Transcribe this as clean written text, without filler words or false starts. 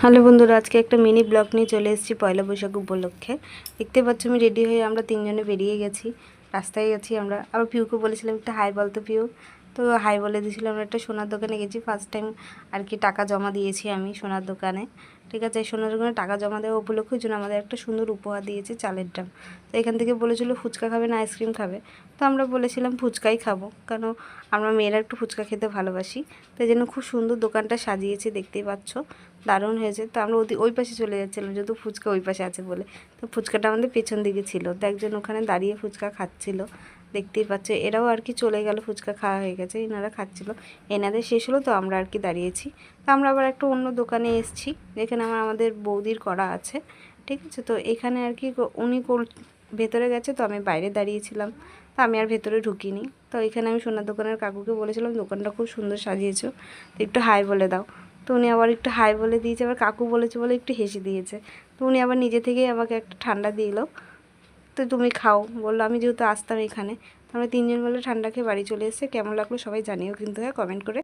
Hello বন্ধুরা, আজকে একটা মিনি ব্লগ নিয়ে চলে এসেছি পয়লা বৈশাখ উপলক্ষে। দেখতে পাচ্ছ আমি রেডি হয়ে আমরা তিনজনে বেরিয়ে গেছি, রাস্তায় গেছি আমরা। আবার পিউকে বলেছিলাম একটা হাই বলতো পিউ, তো হাই বলে দিয়েছিলাম। আমরা একটা সোনার দোকানে গেছি, ফার্স্ট টাইম আর কি টাকা জমা দিয়েছি আমি সোনার দোকানে। ঠিক আছে, সোনার দোকানে টাকা জমা দেওয়া উপলক্ষে জন্য আমাদের একটা সুন্দর উপহার দিয়েছে, চালের ড্রাম। তো এখান থেকে বলেছিল ফুচকা খাবে না আইসক্রিম খাবে, তো আমরা বলেছিলাম ফুচকাই খাবো, কারণ আমরা মেয়েরা একটু ফুচকা খেতে ভালোবাসি। তো এই জন্য খুব সুন্দর দোকানটা সাজিয়েছে, দেখতেই পাচ্ছ, দারুণ হয়েছে। তো আমরা ওই পাশে চলে যাচ্ছিলাম, যেহেতু ফুচকা ওই পাশে আছে বলে। তো ফুচকাটা আমাদের পেছন দিকে ছিল, তো একজন ওখানে দাঁড়িয়ে ফুচকা খাচ্ছিল, দেখতেই পাচ্ছ। এরাও আর কি চলে গেল, ফুচকা খাওয়া হয়ে গেছে, এনারা খাচ্ছিল, এনাদের শেষ হলো, তো আমরা আর কি দাঁড়িয়েছি। তো আমরা আবার একটা অন্য দোকানে এসেছি, যেখানে আমাদের বৌদির করা আছে। ঠিক আছে, তো এখানে আর কি উনি ভেতরে গেছে, তো আমি বাইরে দাঁড়িয়েছিলাম, তো আমি আর ভেতরে ঢুকিনি। তো এখানে আমি সোনার দোকানের কাকুকে বলেছিলাম দোকানটা খুব সুন্দর সাজিয়েছো, তো একটু হাই বলে দাও। তো উনি আবার একটু হাই বলে দিয়েছে, আবার কাকু বলেছে বলে একটু হেসে দিয়েছে। তো উনি আবার নিজে থেকেই আমাকে একটা ঠান্ডা দিল, তো তুমি খাও বললো। আমি যেহেতু আসতাম এখানে, তো আমরা তিনজন মিলে ঠান্ডা খেয়ে বাড়ি চলে এসেছি। কেমন লাগলো সবাই জানিও কিন্তু, হ্যাঁ, কমেন্ট করে।